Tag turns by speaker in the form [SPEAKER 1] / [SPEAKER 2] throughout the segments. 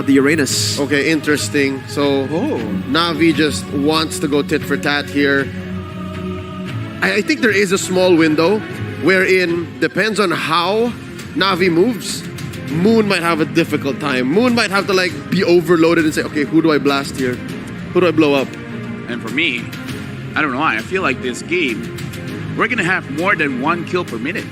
[SPEAKER 1] the Uranus.
[SPEAKER 2] Okay, interesting. So Na'Vi just wants to go tit for tat here. I think there is a small window wherein, depends on how Na'Vi moves, Moon might have a difficult time. Moon might have to like be overloaded and say, okay, who do I blast here? Who do I blow up?
[SPEAKER 3] And for me, I don't know why, I feel like this game, we're gonna have more than 1 kill per minute.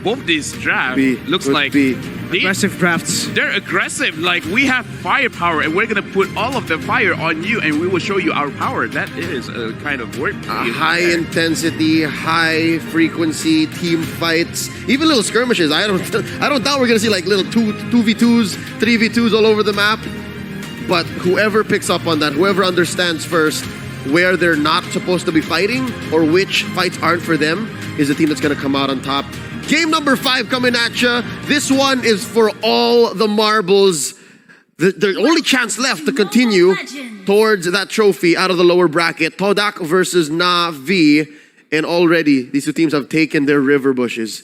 [SPEAKER 3] Both these drafts looks like
[SPEAKER 1] aggressive drafts.
[SPEAKER 3] They're aggressive. Like, we have firepower, and we're gonna put all of the fire on you, and we will show you our power. That is a kind of work.
[SPEAKER 2] High intensity, high frequency team fights, even little skirmishes. I don't doubt we're gonna see like little 2v2s, 3v2s all over the map. But whoever picks up on that, whoever understands first where they're not supposed to be fighting or which fights aren't for them, is the team that's gonna come out on top. Game number 5 coming at you. This one is for all the marbles. The only chance left to continue towards that trophy out of the lower bracket. TODAK versus Na'Vi. And already, these two teams have taken their river bushes.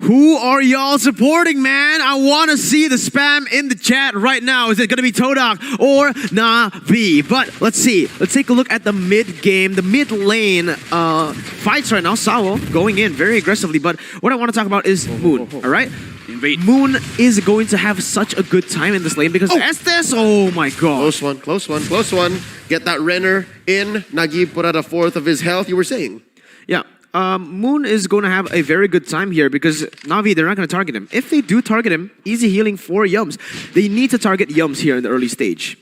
[SPEAKER 1] Who are y'all supporting, man? I want to see the spam in the chat right now. Is it going to be TODAK or Na'Vi? But let's see. Let's take a look at the mid game, the mid lane fights right now. Sawo going in very aggressively. But what I want to talk about is Moon, all right? Moon is going to have such a good time in this lane because Estes, oh my god.
[SPEAKER 2] Close one, close one, close one. Get that Renner in. Nagib put out a 1/4 of his health, you were saying.
[SPEAKER 1] Yeah. Moon is going to have a very good time here because Na'Vi, they're not going to target him. If they do target him, easy healing for Yums. They need to target Yums here in the early stage.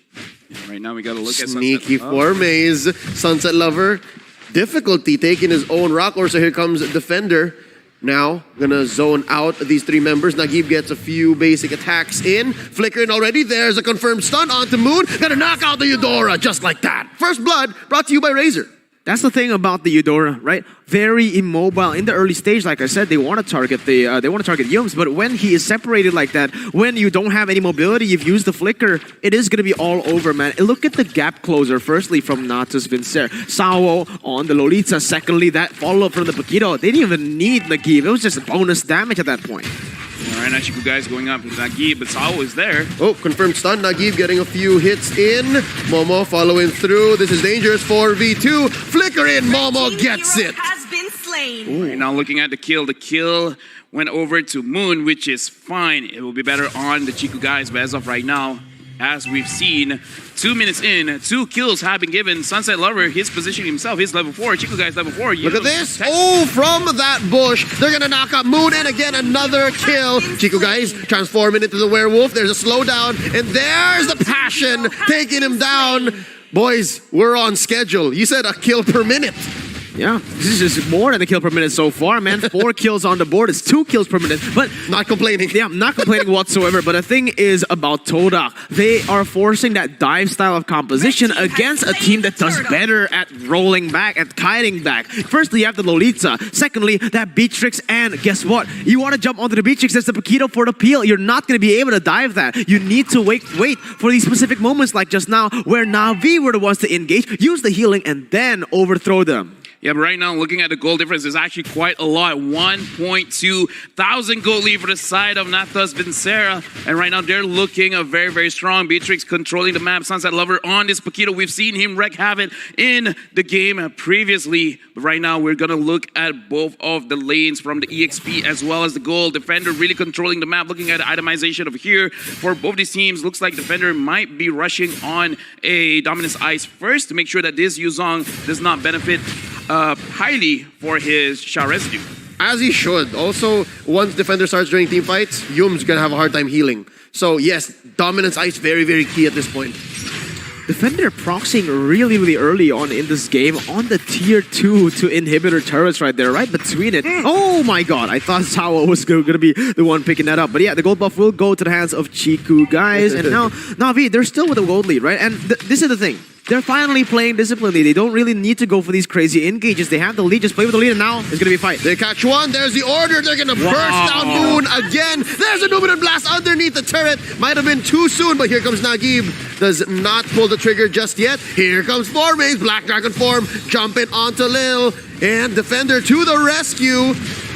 [SPEAKER 3] Right now we got to look at
[SPEAKER 2] Sneaky for Maze. Sunset Lover. Difficulty taking his own rock. Or so here comes Defender. Now, gonna zone out these 3 members. Nagib gets a few basic attacks in. Flickering already. There's a confirmed stun onto Moon. Gonna knock out the Eudora just like that. First Blood brought to you by Razor.
[SPEAKER 1] That's the thing about the Eudora, right? Very immobile in the early stage. Like I said, they want to target Yums, but when he is separated like that, when you don't have any mobility, you've used the flicker, it is going to be all over, man. And look at the gap closer. Firstly, from NATUS VINCERE, Sawo on the Lolita. Secondly, that follow up from the Paquito. They didn't even need Nagib. It was just bonus damage at that point.
[SPEAKER 3] All right, Nachiku guys going up with Nagib, but Sawo is there.
[SPEAKER 2] Oh, confirmed stun. Nagib getting a few hits in. Momo following through. This is dangerous. 4v2. Flicker in. Momo gets it.
[SPEAKER 4] Has been slain.
[SPEAKER 3] Right now looking at the kill went over to Moon, which is fine. It will be better on the Chiku guys, but as of right now, as we've seen, 2 minutes in, 2 kills have been given. Sunset Lover, his positioning himself, he's level 4. Chiku guys level 4.
[SPEAKER 2] Look at this. Oh, from that bush, they're gonna knock out Moon, and again another kill. Chiku guys transforming into the werewolf. There's a slowdown, and there's the passion taking him down. Boys, we're on schedule. You said a kill per minute.
[SPEAKER 1] Yeah, this is just more than a kill per minute so far, man. 4 kills on the board. It's 2 kills per minute. But
[SPEAKER 2] not complaining.
[SPEAKER 1] Yeah, I'm not complaining whatsoever. But the thing is about TODAK, they are forcing that dive style of composition against a team that does better at rolling back, at kiting back. Firstly, you have the Lolita. Secondly, that Beatrix. And guess what? You want to jump onto the Beatrix, there's the Paquito for the peel. You're not going to be able to dive that. You need to wait for these specific moments like just now where Na'Vi were the ones to engage, use the healing, and then overthrow them.
[SPEAKER 3] Yeah, but right now, looking at the goal difference, is actually quite a lot. 1.2 thousand gold lead for the side of NATUS VINCERE. And right now, they're looking a very, very strong. Beatrix controlling the map. Sunset Lover on this Paquito. We've seen him wreak havoc in the game previously. But right now, we're going to look at both of the lanes from the EXP as well as the gold. Defender really controlling the map. Looking at the itemization over here for both these teams. Looks like Defender might be rushing on a Dominance Ice first to make sure that this Yuzong does not benefit highly for his Sha residue.
[SPEAKER 2] As he should. Also, once Defender starts during team fights, Yum's gonna have a hard time healing. So yes, Dominance Ice very, very key at this point.
[SPEAKER 1] Defender proxying really, really early on in this game on the tier 2 to inhibitor turrets right there, right between it. Oh my god, I thought Sawa was going to be the one picking that up. But yeah, the gold buff will go to the hands of Chiku guys. And now, Na'Vi, they're still with a gold lead, right? And this is the thing. They're finally playing disciplinedly. They don't really need to go for these crazy engages. They have the lead. Just play with the lead, and now it's going to be a fight.
[SPEAKER 2] They catch one. There's the order. They're going to burst down Moon again. There's a Numinous Blast underneath the turret. Might have been too soon, but here comes Nagib. Does not pull the trigger just yet. Here comes Formaze. Black Dragon form jumping onto Lil. And Defender to the rescue.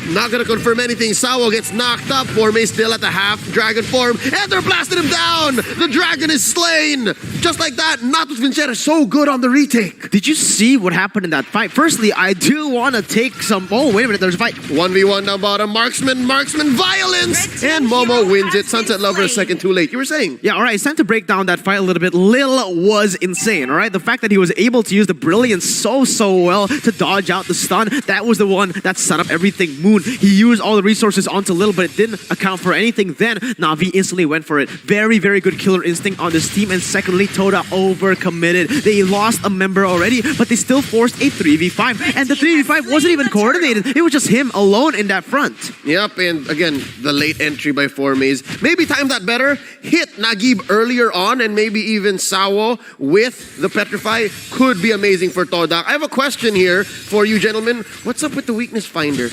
[SPEAKER 2] Not gonna confirm anything. Sawo gets knocked up. Formay still at the half dragon form. And they're blasting him down! The dragon is slain! Just like that, NATUS VINCERE is so good on the retake.
[SPEAKER 1] Did you see what happened in that fight? Firstly, I do want to take some... Oh, wait a minute, there's a fight.
[SPEAKER 2] 1v1 down bottom. Marksman, violence! And Momo wins it. Sunset Lover a second too late. You were saying?
[SPEAKER 1] Yeah, all right, it's time to break down that fight a little bit. Lil was insane, all right? The fact that he was able to use the brilliance so well to dodge out the stun, that was the one that set up everything. Moon, he used all the resources onto Lil, but it didn't account for anything. Then Na'Vi instantly went for it. Very good killer instinct on this team. And secondly, TODAK overcommitted. They lost a member already, but they still forced a 3v5. And the 3v5 wasn't even coordinated. It was just him alone in that front.
[SPEAKER 2] Yep, and again, the late entry by Formays. Maybe time that better. Hit Nagib earlier on, and maybe even Sawo with the Petrify could be amazing for TODAK. I have a question here for you gentlemen. What's up with the weakness finder?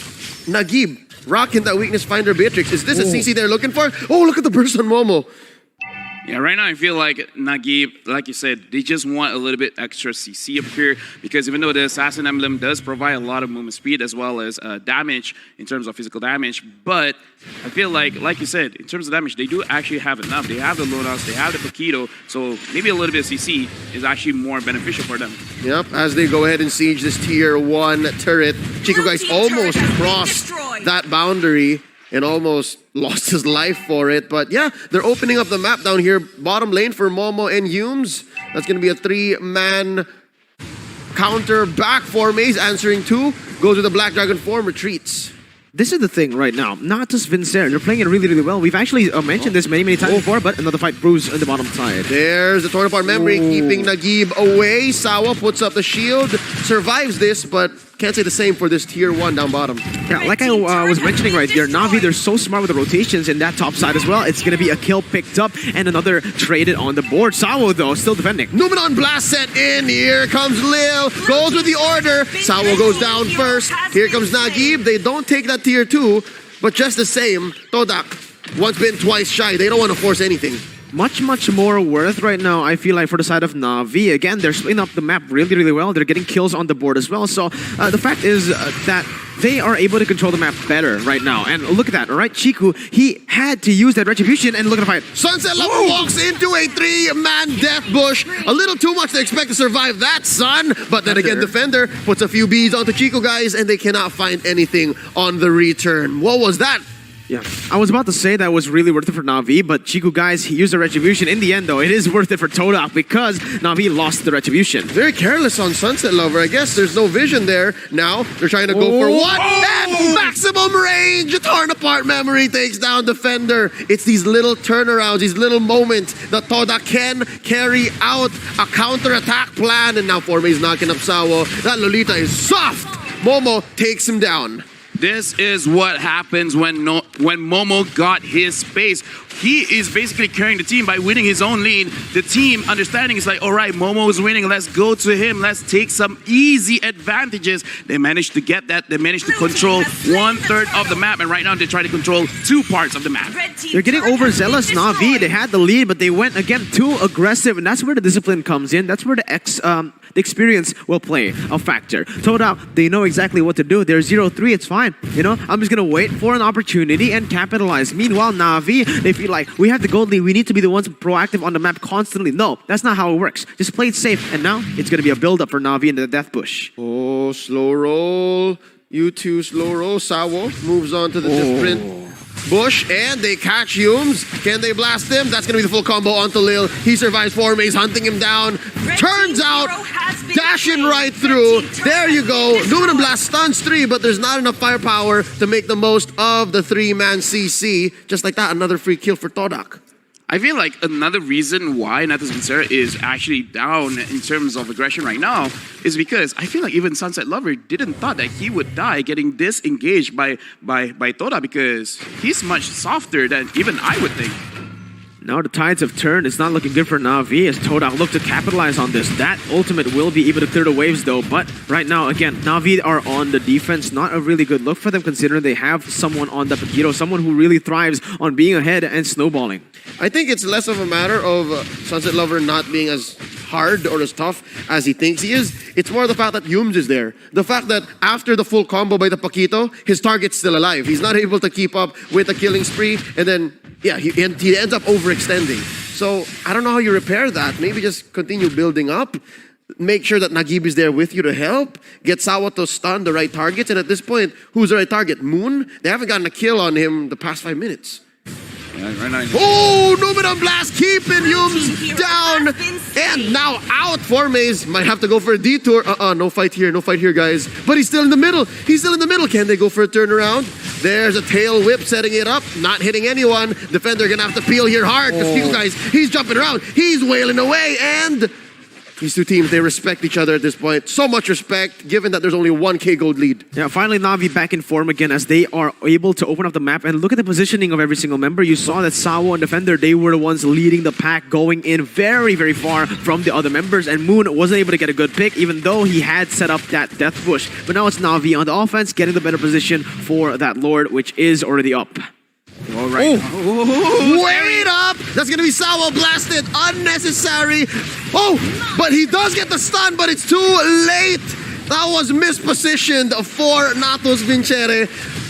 [SPEAKER 2] Nagib, rocking that weakness finder Beatrix. Is this a CC they're looking for? Oh, look at the burst on Momo.
[SPEAKER 3] Yeah, right now I feel like Nagib, like you said, they just want a little bit extra CC up here because even though the Assassin Emblem does provide a lot of movement speed as well as damage in terms of physical damage, but I feel like you said, in terms of damage, they do actually have enough. They have the Lonas, they have the Paquito, so maybe a little bit of CC is actually more beneficial for them.
[SPEAKER 2] Yep, as they go ahead and siege this tier 1 turret, Chico guys almost crossed that boundary and almost lost his life for it. But yeah, they're opening up the map down here. Bottom lane for Momo and Humes. That's going to be a 3-man counter back for Maze. Answering 2. Goes with the Black Dragon form, retreats.
[SPEAKER 1] This is the thing right now. NATUS VINCERE, they're playing it really well. We've actually mentioned this many times before, but another fight brews on the bottom side.
[SPEAKER 2] There's the torn apart memory, keeping Nagib away. Sawa puts up the shield, survives this, but can't say the same for this tier 1 down bottom.
[SPEAKER 1] Yeah, like I was mentioning right there, Na'Vi, they're so smart with the rotations in that top side as well. It's going to be a kill picked up and another traded on the board. Sawo, though, still defending.
[SPEAKER 2] Numenon blast set in. Here comes Lil. Goes with the order. Sawo goes down first. Here comes Nagib. They don't take that tier 2, but just the same, TODAK, once bitten, twice shy. They don't want to force anything.
[SPEAKER 1] Much more worth right now, I feel like, for the side of Na'Vi. Again, they're splitting up the map really well. They're getting kills on the board as well. So the fact is that they are able to control the map better right now. And look at that, all right? Chiku, he had to use that retribution, and look at the fight.
[SPEAKER 2] Sunset Lover walks into a 3-man death bush. A little too much to expect to survive that, son. But then again, Defender puts a few beads onto Chico guys, and they cannot find anything on the return. What was that?
[SPEAKER 1] Yeah, I was about to say that was really worth it for Na'Vi, but Chiku guys, he used the retribution. In the end, though, it is worth it for TODAK because Na'Vi lost the retribution.
[SPEAKER 2] Very careless on Sunset Lover. I guess there's no vision there. Now they're trying to go for what? And maximum range! Torn apart memory takes down Defender. It's these little turnarounds, these little moments that TODAK can carry out a counter-attack plan. And now Formay's knocking up Sawo. That Lolita is soft! Momo takes him down.
[SPEAKER 3] This is what happens when Momo got his space. He is basically carrying the team by winning his own lead. The team understanding is like, all right, Momo is winning. Let's go to him. Let's take some easy advantages. They managed to get that. They managed to control 1/3 of the map. And right now they try to control 2 parts of the map.
[SPEAKER 1] They're getting overzealous, Na'Vi. They had the lead, but they went, again, too aggressive. And that's where the discipline comes in. That's where the experience will play a factor. TODAK, they know exactly what to do. They're 0-3, it's fine. You know, I'm just going to wait for an opportunity and capitalize. Meanwhile, Na'Vi, they feel like we have the gold lead. We need to be the ones proactive on the map constantly. No, that's not how it works. Just play it safe. And now it's going to be a build-up for Na'Vi into the death bush.
[SPEAKER 2] Oh, slow roll. U2 slow roll. Sawo moves on to the different bush, and they catch Humes. Can they blast him? That's going to be the full combo onto Lil. He survives Formay, hunting him down. Turns out, dashing right through. There you go. Numenon Blast stuns 3, but there's not enough firepower to make the most of the 3-man CC. Just like that, another free kill for TODAK.
[SPEAKER 3] I feel like another reason why NATUS VINCERE is actually down in terms of aggression right now is because I feel like even Sunset Lover didn't thought that he would die getting disengaged by TODAK because he's much softer than even I would think.
[SPEAKER 1] Now the tides have turned. It's not looking good for Na'Vi as TODAK look to capitalize on this. That ultimate will be able to clear the waves though. But right now, again, Na'Vi are on the defense. Not a really good look for them considering they have someone on the Paquito, someone who really thrives on being ahead and snowballing.
[SPEAKER 2] I think it's less of a matter of Sunset Lover not being as hard or as tough as he thinks he is. It's more the fact that Yums is there. The fact that after the full combo by the Paquito, his target's still alive. He's not able to keep up with the killing spree, and then, yeah, he ends up overextending. So, I don't know how you repair that. Maybe just continue building up. Make sure that Nagib is there with you to help. Get Sawa to stun the right targets. And at this point, who's the right target? Moon? They haven't gotten a kill on him the past 5 minutes.
[SPEAKER 3] Right now.
[SPEAKER 2] Oh, Numenor Blast keeping Yums down. And now out for Maze. Might have to go for a detour. No fight here. No fight here, guys. But he's still in the middle. He's still in the middle. Can they go for a turnaround? There's a tail whip setting it up. Not hitting anyone. Defender gonna have to peel here hard. Because people, guys, he's jumping around. He's wailing away. And these two teams, they respect each other at this point. So much respect, given that there's only 1k gold lead.
[SPEAKER 1] Yeah, finally Na'Vi back in form again as they are able to open up the map. And look at the positioning of every single member. You saw that Sawo and Defender, they were the ones leading the pack, going in very, very far from the other members. And Moon wasn't able to get a good pick, even though he had set up that Death Bush. But now it's Na'Vi on the offense, getting the better position for that Lord, which is already up.
[SPEAKER 3] All right.
[SPEAKER 2] Wait up! That's gonna be Sawa blasted. Unnecessary. Oh, but he does get the stun, but it's too late. That was mispositioned for NATUS VINCERE.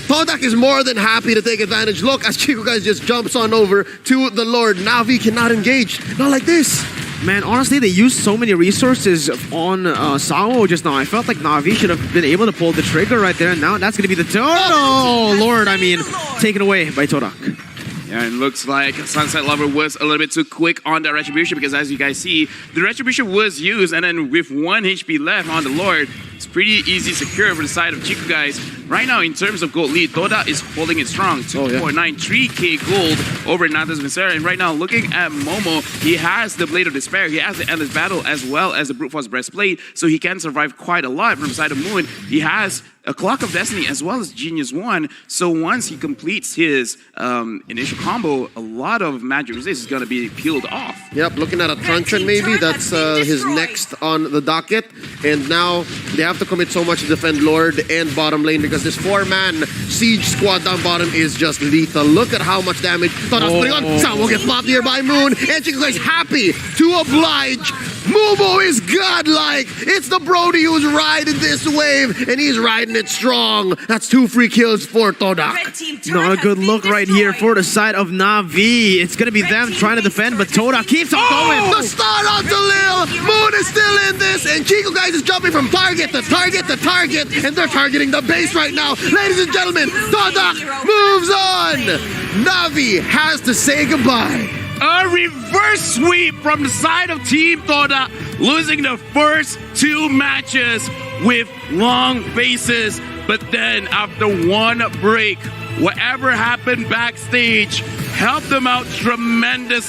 [SPEAKER 2] TODAK is more than happy to take advantage. Look, as Chico guys just jumps on over to the Lord. Na'Vi cannot engage. Not like this.
[SPEAKER 1] Man, honestly, they used so many resources on Sawo just now. I felt like Na'Vi should have been able to pull the trigger right there. And now that's going to be the... Oh, Lord, I mean, taken away by TODAK.
[SPEAKER 3] Yeah, it looks like Sunset Lover was a little bit too quick on that Retribution because as you guys see, the Retribution was used and then with 1 HP left on the Lord, it's pretty easy secure for the side of Chico guys. Right now, in terms of gold lead, TODAK is holding it strong. 2.93k gold over NATUS VINCERE. And right now, looking at Momo, he has the Blade of Despair, he has the Endless Battle as well as the Brute Force Breastplate, so he can survive quite a lot from the side of Moon. He has a Clock of Destiny as well as Genius 1. So once he completes his initial combo, a lot of magic resist is going to be peeled off.
[SPEAKER 2] Yep, looking at a Truncheon maybe. That's his next on the docket. And now they have to commit so much to defend Lord and bottom lane because this 4-man siege squad down bottom is just lethal. Look at how much damage TODAK's putting on. Sawo gets popped here by Moon. And Chico guys happy to oblige. Mumu is godlike. It's the Brody who's riding this wave, and he's riding it strong. That's 2 free kills for TODAK.
[SPEAKER 1] Not a good look right here for the side of Na'Vi. It's going to be them trying to defend, but TODAK keeps on going.
[SPEAKER 2] The start on to Lil. Moon is still in this, and Chico guys is jumping from target to target to target, and they're targeting the base right now. Ladies and gentlemen, TODAK moves on. Na'Vi has to say goodbye.
[SPEAKER 3] A reverse sweep from the side of Team TODAK, losing the first 2 matches with long bases. But then after 1 break, whatever happened backstage helped them out tremendously.